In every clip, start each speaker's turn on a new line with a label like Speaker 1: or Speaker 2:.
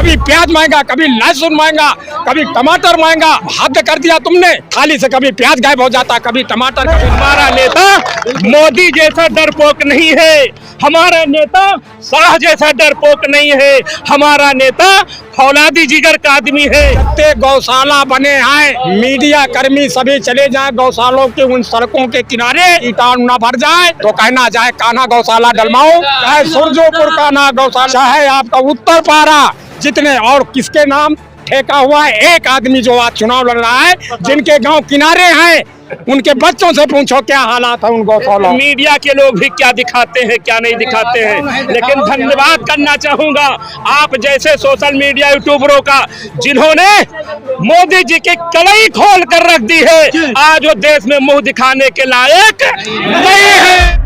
Speaker 1: कभी प्याज महंगा, कभी लहसुन महंगा, कभी टमाटर महंगा। हद कर दिया तुमने। थाली से कभी प्याज गायब हो जाता, कभी टमाटर।
Speaker 2: हमारा नेता मोदी जैसा डरपोक नहीं है, हमारा नेता शाह जैसा डरपोक नहीं है, हमारा नेता फौलादी जिगर का आदमी है।
Speaker 1: कितने गौशाला बने हैं, मीडिया कर्मी सभी चले जाएं गौशालों के उन सड़कों के किनारे, कीटाणु न भर जाए तो कहना जाए कान्हा गौशाला डलमाओ, चाहे सुरजोपुर कान्हा गौशाला, चाहे आपका उत्तर पारा, जितने और किसके नाम ठेका हुआ है। एक आदमी जो आज चुनाव लड़ रहा है, जिनके गांव किनारे हैं, उनके बच्चों से पूछो क्या हालात है उन गौशाला।
Speaker 2: मीडिया के लोग भी क्या दिखाते हैं क्या नहीं दिखाते हैं, लेकिन धन्यवाद करना चाहूंगा आप जैसे सोशल मीडिया यूट्यूबरों का, जिन्होंने मोदी जी की कलई खोल कर रख दी है। आज वो देश में मुंह दिखाने के लायक नहीं है।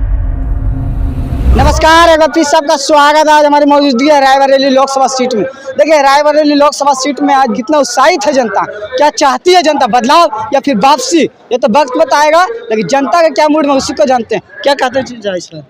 Speaker 3: नमस्कार, एक बार फिर सबका स्वागत है। आज हमारी मौजूदगी है रायबरेली लोकसभा सीट में। देखिए रायबरेली लोकसभा सीट में आज कितना उत्साहित है जनता, क्या चाहती है जनता, बदलाव या फिर वापसी, ये तो वक्त बताएगा। लेकिन जनता का क्या मूड में उसी को जानते हैं। क्या कहते हैं सर?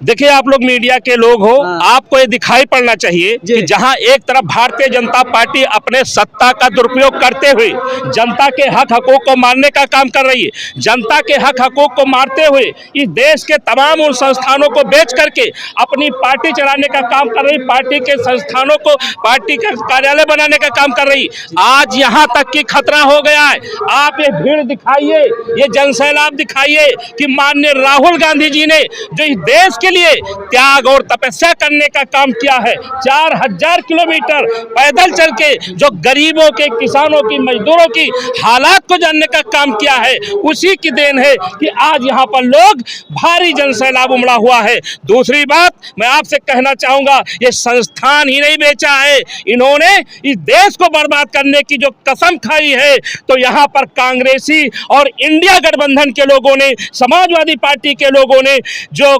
Speaker 2: देखिए आप लोग मीडिया के लोग हो, आपको ये दिखाई पड़ना चाहिए कि जहां एक तरफ भारतीय जनता पार्टी अपने सत्ता का दुरुपयोग करते हुए जनता के हक हकों को मारने का काम कर रही है, जनता के हक हकों को मारते हुए इस देश के तमाम उन संस्थानों को बेच करके अपनी पार्टी चलाने का काम कर रही, पार्टी के संस्थानों को पार्टी का कार्यालय बनाने का काम कर रही। आज यहाँ तक कि खतरा हो गया है। आप ये भीड़ दिखाइए, ये जनसैलाब दिखाइए कि माननीय राहुल गांधी जी ने जो इस देश के लिए त्याग और तपस्या करने का काम किया है, 4000 किलोमीटर पैदल चल के जो गरीबों के, किसानों की, मजदूरों की हालात को जानने का काम किया है, उसी की देन है कि आज यहाँ पर लोग भारी जनसैलाब उमड़ा हुआ है। दूसरी बात मैं आपसे कहना चाहूंगा, ये संस्थान ही नहीं बेचा है, इन्होंने इस देश को बर्बाद करने की जो कसम खाई है, तो यहाँ पर कांग्रेसी और इंडिया गठबंधन के लोगों ने, समाजवादी पार्टी के लोगों ने जो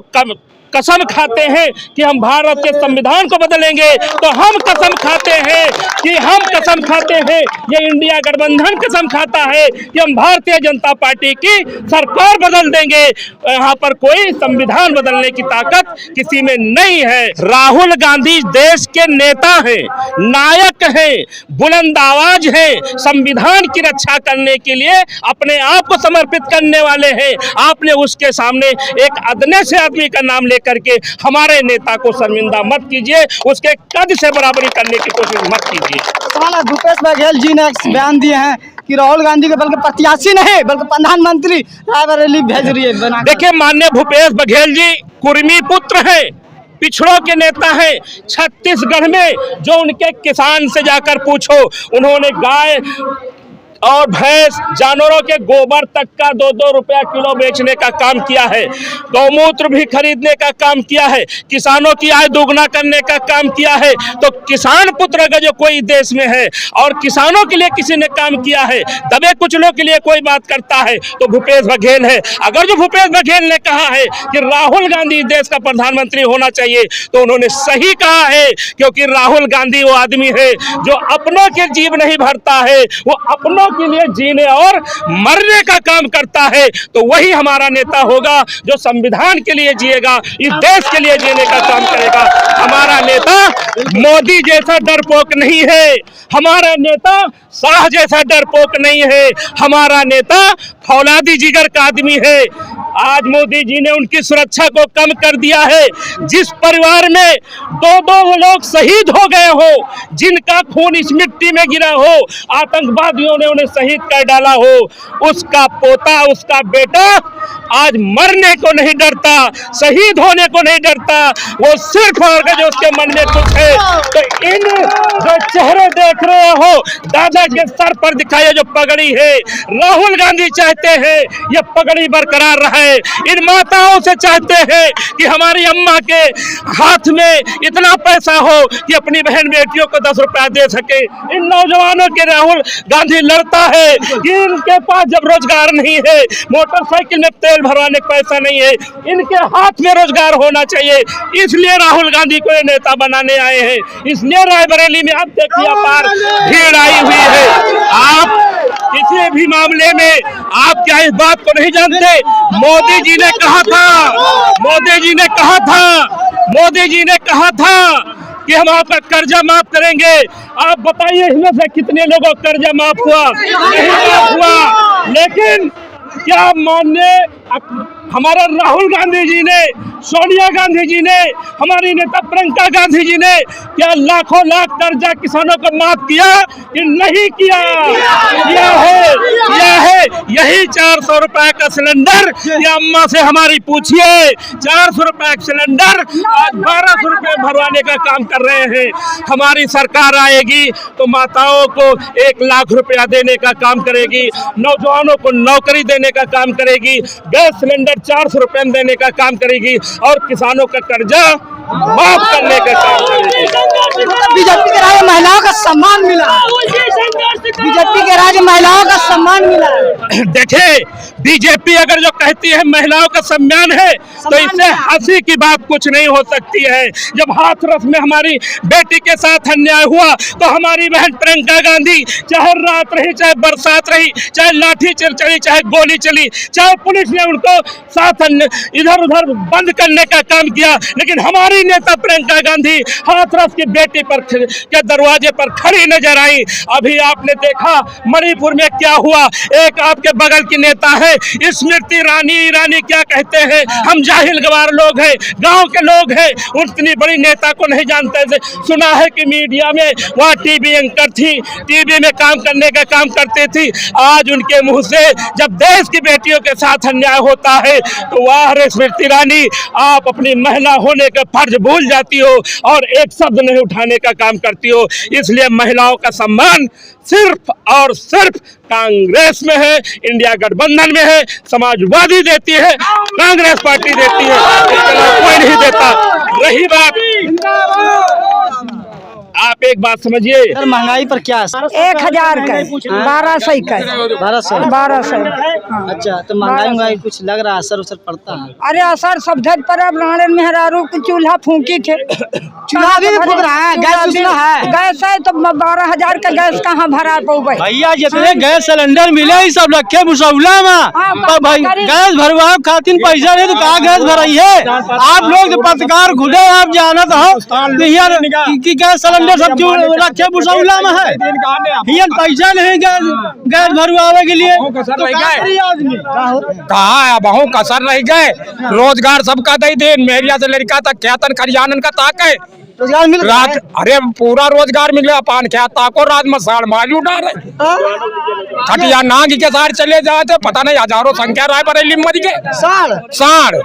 Speaker 2: कसम खाते हैं कि हम भारत के संविधान को बदलेंगे, तो हम कसम खाते हैं कि ये इंडिया गठबंधन कसम खाता है कि हम भारतीय जनता पार्टी की सरकार बदल देंगे। यहाँ पर कोई संविधान बदलने की ताकत किसी में नहीं है। राहुल गांधी देश के नेता हैं, नायक हैं, बुलंद आवाज हैं, संविधान की रक्षा करने के लिए अपने आप को समर्पित करने वाले हैं। आपने उसके सामने एक अदने से आदमी का नाम करके हमारे नेता को शर्मिंदा मत कीजिए, उसके कद से बराबरी करने की कोशिश मत कीजिए।
Speaker 3: सवाल भूपेश बघेल जी ने बयान दिए हैं कि राहुल गांधी के बल्कि प्रत्याशी नहीं बल्कि प्रधानमंत्री रायबरेली भेज रही है।
Speaker 2: देखिए माननीय भूपेश बघेल जी कुर्मी पुत्र हैं, पिछड़ों के नेता हैं। छत्तीसगढ़ में जो उनके किसान से जाकर पूछो, उन्होंने गाय और भैंस, जानवरों के गोबर तक का 2-2 रुपया किलो बेचने का काम किया है, गौमूत्र भी खरीदने का काम किया है, किसानों की आय दोगुना करने का काम किया है। तो किसान पुत्र अगर जो कोई देश में है और किसानों के लिए किसी ने काम किया है, दबे कुचलों के लिए कोई बात करता है, तो भूपेश बघेल है। अगर जो भूपेश बघेल ने कहा है कि राहुल गांधी देश का प्रधानमंत्री होना चाहिए, तो उन्होंने सही कहा है, क्योंकि राहुल गांधी वो आदमी है जो अपनों के जीव नहीं भरता है, वो अपनों के लिए जीने और मरने का काम करता है। तो वही हमारा नेता होगा जो संविधान के लिए जिएगा, इस देश के लिए जीने का काम करेगा। हमारा नेता मोदी जैसा डरपोक नहीं है, हमारा नेता शाह जैसा डरपोक नहीं है, हमारा नेता फौलादी जिगर का आदमी है। आज मोदी जी ने उनकी सुरक्षा को कम कर दिया है। जिस परिवार में 2-2 लोग शहीद हो गए हो, जिनका खून इस मिट्टी में गिरा हो, आतंकवादियों ने उन्हें शहीद कर डाला हो, उसका पोता, उसका बेटा आज मरने को नहीं डरता, शहीद होने को नहीं डरता। वो सिर्फ अगर जो उसके मन में कुछ है, तो इन जो चेहरे देख रहे हो, दादा के सर पर दिखाई जो पगड़ी है, राहुल गांधी चाहते हैं ये पगड़ी बरकरार रहे। इन माताओं से चाहते हैं कि हमारी अम्मा के हाथ में इतना पैसा हो कि अपनी बहन बेटियों को 10 रुपया दे सके। इन नौजवानों के राहुल गांधी लड़ता है कि इनके पास जब रोजगार नहीं है, मोटरसाइकिल में तेल भरवाने का पैसा नहीं है, इनके हाथ में रोजगार होना चाहिए, इसलिए राहुल गांधी को ये नेता बनाने आए हैं। इसलिए रायबरेली में आप देखिए अपार भीड़ आई हुई है। आप किसी भी मामले में आप क्या इस बात को नहीं जानते? मोदी जी ने कहा था कि हम आपका कर्जा माफ करेंगे। आप बताइए इसमें से कितने लोगों का कर्जा माफ हुआ? नहीं माफ हुआ। लेकिन क्या माननीय हमारा राहुल गांधी जी ने, सोनिया गांधी जी ने, हमारी नेता प्रियंका गांधी जी ने क्या लाखों लाख कर्जा किसानों को माफ किया कि नहीं किया? किया है। यही 400 रुपए का सिलेंडर, ये अम्मा से हमारी पूछिए, 400 रुपए का सिलेंडर आज 1200 रुपए भरवाने का काम कर रहे हैं। हमारी सरकार आएगी तो माताओं को 1 लाख रुपया देने का काम करेगी, नौजवानों को नौकरी देने का काम करेगी, गैस सिलेंडर 400 रुपए में देने का काम करेगी और किसानों का कर्जा माफ करने का काम करेगी।
Speaker 3: बीजेपी के राज महिलाओं का सम्मान मिला, बीजेपी के राज महिलाओं का सम्मान मिला।
Speaker 2: देखिए, बीजेपी अगर जो कहती है महिलाओं का सम्मान है तो इससे हंसी की बात कुछ नहीं हो सकती है। जब हाथरस में हमारी बेटी के साथ अन्याय हुआ तो हमारी बहन प्रियंका गांधी, चाहे रात रही, चाहे बरसात रही, चाहे लाठी चली, चाहे गोली चली, चाहे पुलिस ने उनको साथ इधर उधर बंद करने का काम किया, लेकिन हमारी नेता प्रियंका गांधी हाथरस की बेटी पर के दरवाजे पर खड़ी नजर आई। अभी आपने देखा मणिपुर में क्या हुआ। एक आपके बगल की नेता है स्मृति ईरानी क्या कहते हैं, हम जाहिल गवार लोग हैं, गांव के लोग हैं, उतनी बड़ी नेता को नहीं जानते थे। सुना है कि मीडिया में वहाँ टीवी एंकर थी, टीवी में काम करने का काम करती थी। आज उनके मुंह से जब देश की बेटियों के साथ अन्याय होता है तो वाह रे स्मृति ईरानी, आप अपनी महिला होने का फर्ज भूल जाती हो और एक शब्द नहीं उठाने का काम करती हो। इसलिए महिलाओं का सम्मान सिर्फ और सिर्फ कांग्रेस में है, इंडिया गठबंधन में है, समाजवादी देती है, कांग्रेस पार्टी देती है, कोई नहीं देता। रही बात, आप एक बात समझिए,
Speaker 3: महंगाई पर क्या
Speaker 4: 1000 का 1200 का 1200।
Speaker 3: अच्छा, तो महंगाई कुछ लग रहा है, असर पड़ता है?
Speaker 4: अरे असर सब धर पर अब राणन मेहरारू के चूल्हा फूंकी थे,
Speaker 3: चूल्हा भी फूंक रहा है, गैस है,
Speaker 4: गैस है तो 12000 का गैस कहाँ भरा पाऊंगा
Speaker 3: भैया? जितने गैस सिलेंडर मिले ही सब रखे मुसौला में, तो भाई गैस भरवाओ खातिर पैसा नहीं तो कहाँ गैस भराई है? आप लोग पत्रकार खुदे आप जानत हो कि गैस सिलेंडर सब रखे मुसौला में है, ये पैसा नहीं गैस भरवावे के लिए।
Speaker 1: कहा है बहु कसर रह गए, रोजगार सबका दे दे, मेरिया से लड़का तक खेतन खरियानन का ताक है,
Speaker 3: रोजगार मिल रहा है?
Speaker 1: अरे पूरा रोजगार मिल गया, पान क्या ताको रात में साड़ माली उठा रहे, खटिया नाग के साथ चले जाते, पता नहीं हजारों संख्या राय बरेली मर गए साड़।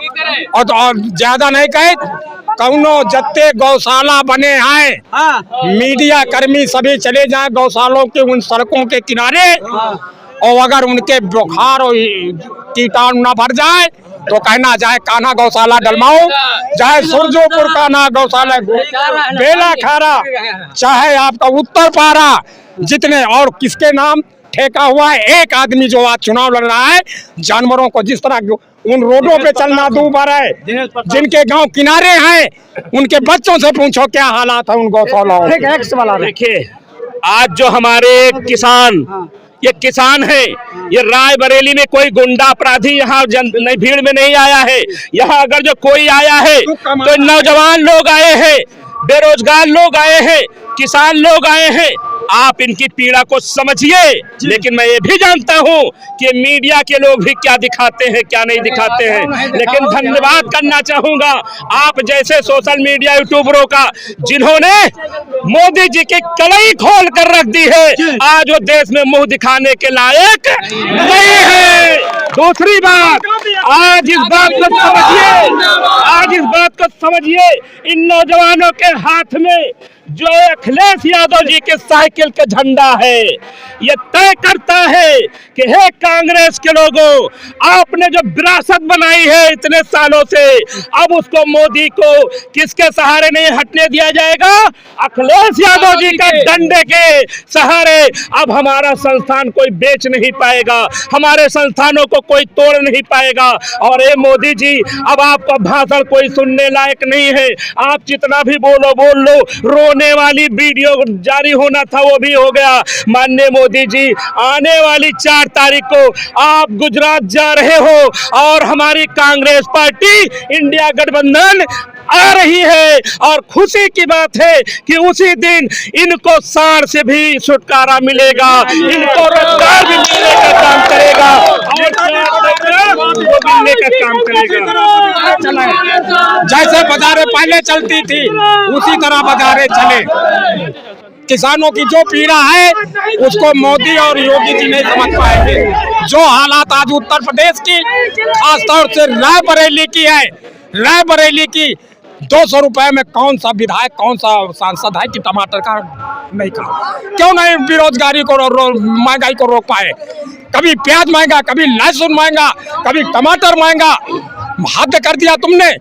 Speaker 1: और ज्यादा नहीं कहे, कौनो जत्ते गौशाला बने हैं, मीडिया कर्मी सभी चले जाए गौशालों के उन सड़कों के किनारे, और अगर उनके बुखार और कीटाणु न भर जाए तो कहना जाए कान्हा गौशाला डलमाऊ, चाहे सुरजोपुर कान्हा गौशाला बेला खारा, चाहे आपका उत्तर पारा, जितने और किसके नाम ठेका हुआ है। एक आदमी जो आज चुनाव लड़ रहा है, जानवरों को जिस तरह उन रोडों पे चलना दूभर है, जिनके गांव किनारे हैं उनके बच्चों से पूछो क्या हालात है उन गौशालाओं।
Speaker 2: देखिए, आज जो हमारे किसान, ये किसान है, ये रायबरेली में कोई गुंडा अपराधी यहाँ भीड़ में नहीं आया है। यहाँ अगर जो कोई आया है तो नौजवान लोग आए हैं, बेरोजगार लोग आए हैं, किसान लोग आए हैं। आप इनकी पीड़ा को समझिए, लेकिन मैं ये भी जानता हूँ कि मीडिया के लोग भी क्या दिखाते हैं क्या नहीं दिखाते हैं। लेकिन धन्यवाद करना चाहूंगा आप जैसे सोशल मीडिया यूट्यूबरों का, जिन्होंने मोदी जी की कलई खोल कर रख दी है। आज वो देश में मुंह दिखाने के लायक नहीं है। दूसरी बात, आज इस बात को समझिए, इन नौजवानों के हाथ में जो अखिलेश यादव जी के साइकिल का झंडा है, ये तय करता है कि हे कांग्रेस के लोगों, आपने जो विरासत बनाई है इतने सालों से, अब उसको मोदी को किसके सहारे नहीं हटने दिया जाएगा? अखिलेश यादव जी के डंडे के सहारे। अब हमारा संस्थान कोई बेच नहीं पाएगा, हमारे संस्थानों को कोई तोड़ नहीं पाएगा। और ये मोदी जी, अब आपका भाषण कोई सुनने लायक नहीं है। आप जितना भी बोलो बोल लो, रोने वाली वीडियो जारी होना था वो भी हो गया। माननीय मोदी जी, आने वाली 4 तारीख को आप गुजरात जा रहे हो और हमारी कांग्रेस पार्टी इंडिया गठबंधन आ रही है, और खुशी की बात है कि उसी दिन इनको सार से भी छुटकारा मिलेगा, इनको रोजगार भी मिलने का काम करेगा और मिलने का काम करेगा।
Speaker 1: जैसे बाजारें पहले चलती थी उसी तरह बाजारें चले। किसानों की जो पीड़ा है उसको मोदी और योगी जी नहीं समझ पाएंगे। जो हालात आज उत्तर प्रदेश की, खासतौर से रायबरेली की है, रायबरेली की 200 रुपए में कौन सा विधायक, कौन सा सांसद है कि टमाटर का नहीं खा? क्यों नहीं बेरोजगारी को, महंगाई को रोक पाए? कभी प्याज महंगा, कभी लहसुन महंगा, कभी टमाटर महंगा। हद कर दिया तुमने।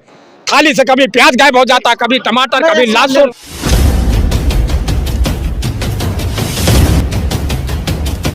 Speaker 1: थाली से कभी प्याज गायब हो जाता, कभी टमाटर, कभी लहसुन।